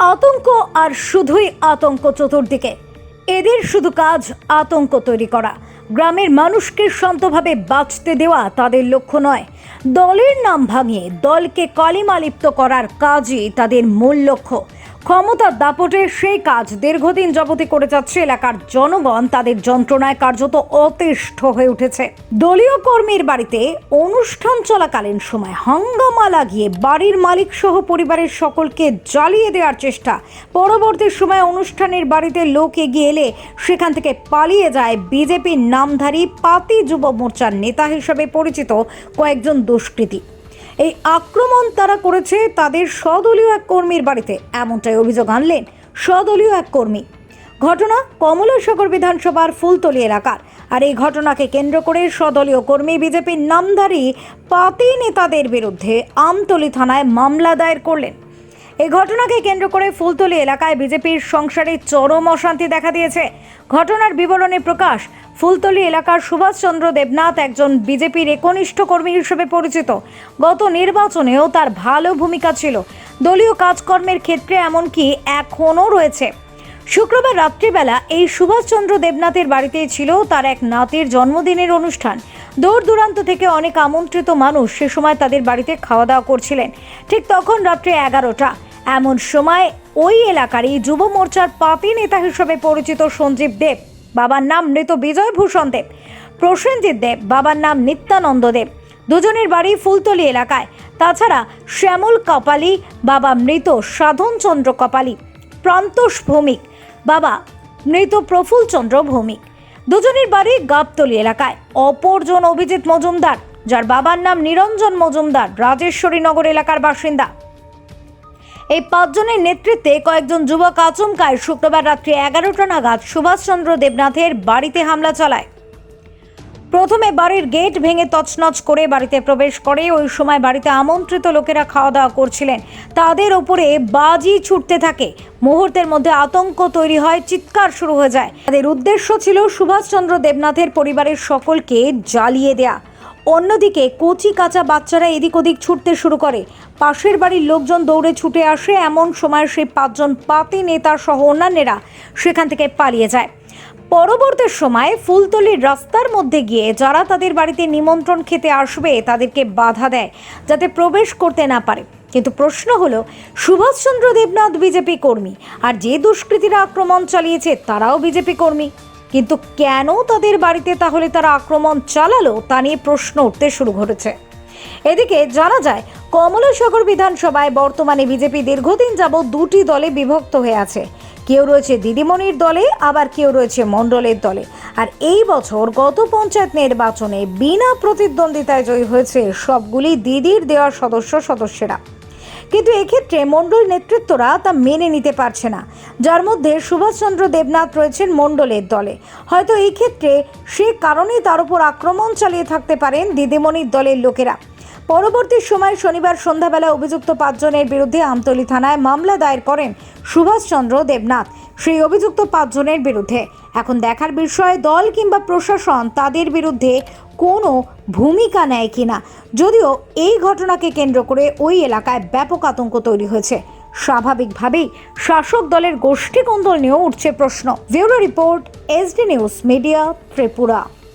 আতঙ্ক আর শুধুই আতঙ্ক চতুর্দিকে। এদের শুধু কাজ আতঙ্ক তৈরি করা। গ্রামের মানুষকে শান্তভাবে বাঁচতে দেওয়া তাদের লক্ষ্য নয়। দলের নাম ভাঙিয়ে দলকে কালিমালিপ্ত করার কাজই তাদের মূল লক্ষ্য। ক্ষমতার দাপটে সেই কাজ দীর্ঘদিন যাবতীয় করে যাচ্ছে এলাকার জনগণ। তাদের যন্ত্রণায় কার্যত অতিষ্ঠ হয়ে উঠেছে। দলীয় কর্মীর বাড়িতে অনুষ্ঠান চলাকালীন সময় হাঙ্গামা লাগিয়ে বাড়ির মালিক সহ পরিবারের সকলকে জ্বালিয়ে দেওয়ার চেষ্টা। পরবর্তী সময় অনুষ্ঠানের বাড়িতে লোক এগিয়ে এলে সেখান থেকে পালিয়ে যায় বিজেপির নামধারী পাতি যুব মোর্চার নেতা হিসেবে পরিচিত কয়েকজন দুষ্কৃতী। এই আক্রমণ তারা করেছে তাদের স্বদলীয় এক কর্মীর বাড়িতে, এমনটাই অভিযোগ আনলেন স্বদলীয় এক কর্মী। ঘটনা কমলাসাগর বিধানসভার ফুলতলি এলাকার। আর এই ঘটনাকে কেন্দ্র করে স্বদলীয় কর্মী বিজেপির নামধারী পাতি নেতাদের বিরুদ্ধে আমতলী থানায় মামলা দায়ের করলেন। এই ঘটনাকে কেন্দ্র করে ফুলতলি এলাকায় বিজেপির সংসারে চরম অশান্তি দেখা দিয়েছে। ঘটনার বিবরণে প্রকাশ, ফুলতলি এলাকার সুভাষচন্দ্র দেবনাথ একজন বিজেপির একনিষ্ঠ কর্মী হিসেবে পরিচিত। গত নির্বাচনেও তার ভালো ভূমিকা ছিল দলীয় কাজকর্মের ক্ষেত্রে, এমনকি এখনও রয়েছে। শুক্রবার রাত্রিবেলা এই সুভাষচন্দ্র দেবনাথের বাড়িতেই ছিল তার এক নাতির জন্মদিনের অনুষ্ঠান। দূর দূরান্ত থেকে অনেক আমন্ত্রিত মানুষ সে সময় তাদের বাড়িতে খাওয়া দাওয়া করছিলেন। ঠিক তখন রাত্রে 11টা। এমন সময় ওই এলাকারই যুব মোর্চার পাতি নেতা হিসেবে পরিচিত সঞ্জীব দেব, বাবার নাম মৃত বিজয় ভূষণ দেব, প্রসেনজিৎ দেব, বাবার নাম নিত্যানন্দ দেব, দুজনের বাড়ি ফুলতলি এলাকায়। তাছাড়া শ্যামল কপালি, বাবা মৃত সাধনচন্দ্র কপালি, প্রান্তোষ ভৌমিক, বাবা মৃত প্রফুল্লচন্দ্র ভৌমিক, দুজনের বাড়ি গাবতলী এলাকায়। অপরজন অভিজিৎ মজুমদার, যার বাবার নাম নিরঞ্জন মজুমদার, রাজেশ্বরীনগর এলাকার বাসিন্দা। এই 5 জনের নেতৃত্বে কয়েকজন যুবক আচমকায় শুক্রবার রাত্রি 11টা নাগাদ সুভাষচন্দ্র দেবনাথের বাড়িতে হামলা চালায়। প্রথমে বাড়ির গেট ভেঙে তছনছ করে বাড়িতে প্রবেশ করে। ওই সময় বাড়িতে আমন্ত্রিত লোকেরা খাওয়া দাওয়া করছিলেন। তাদের উপরে বাজি ছুটতে থাকে। মুহূর্তের মধ্যে আতঙ্ক তৈরি হয়, চিৎকার শুরু হয়ে যায়। তাদের উদ্দেশ্য ছিল সুভাষচন্দ্র দেবনাথের পরিবারের সকলকে জ্বালিয়ে দেয়া। অন্যদিকে কচি কাঁচা বাচ্চারা এদিক ওদিক ছুটতে শুরু করে। পাশের বাড়ির লোকজন দৌড়ে ছুটে আসে। এমন সময় সেই 5 জন পাতি নেতা সহ অন্যান্যরা সেখান থেকে পালিয়ে যায়। পরবর্তী সময়ে ফুলতলির রাস্তার মধ্যে গিয়ে যারা তাদের বাড়িতে নিমন্ত্রণ খেতে আসবে তাদেরকে বাধা দেয় যাতে প্রবেশ করতে না পারে। কিন্তু প্রশ্ন হলো, সুভাষচন্দ্র দেবনাথ বিজেপি কর্মী, আর যে দুষ্কৃতীরা আক্রমণ চালিয়েছে তারাও বিজেপি কর্মী, কিন্তু কেন তাদের বাড়িতে তাহলে তারা আক্রমণ চালালো তা নিয়ে প্রশ্ন উঠতে শুরু করেছে। এদিকে জানা যায়, কমলাসাগর বিধানসভায় বর্তমানে বিজেপি দীর্ঘদিন যাবৎ 2টি দলে বিভক্ত হয়ে আছে। কেউ রয়েছে দিদিমণির দলে, আবার কেউ রয়েছে মণ্ডলের দলে। আর এই বছর গত পঞ্চায়েত নির্বাচনে বিনা প্রতিদ্বন্দ্বিতায় জয়ী হয়েছে সবগুলি দিদির দেওয়া সদস্যরা। কিন্তু এক্ষেত্রে মণ্ডল নেতৃত্বরা তা মেনে নিতে পারছে না, যার মধ্যে সুভাষচন্দ্র দেবনাথ রয়েছেন মণ্ডলের দলে। হয়তো এই ক্ষেত্রে সে কারণেই তার উপর আক্রমণ চালিয়ে থাকতে পারেন দিদিমণির দলের লোকেরা। পরবর্তী সময় শনিবার সন্ধ্যাবেলা অভিযুক্ত 5 জনের বিরুদ্ধে আমতলী থানায় মামলা দায়ের করেন সুভাষচন্দ্র দেবনাথ সেই অভিযুক্ত 5 জনের বিরুদ্ধে। এখন দেখার বিষয় দল কিংবা প্রশাসন তাদের বিরুদ্ধে কোনো ভূমিকা নেয় কিনা। যদিও এই ঘটনাকে কেন্দ্র করে ওই এলাকায় ব্যাপক আতঙ্ক তৈরি হয়েছে। স্বাভাবিকভাবেই শাসক দলের গোষ্ঠী কোন্দল নিয়েও উঠছে প্রশ্ন। Bureau report, SD news media, Tripura.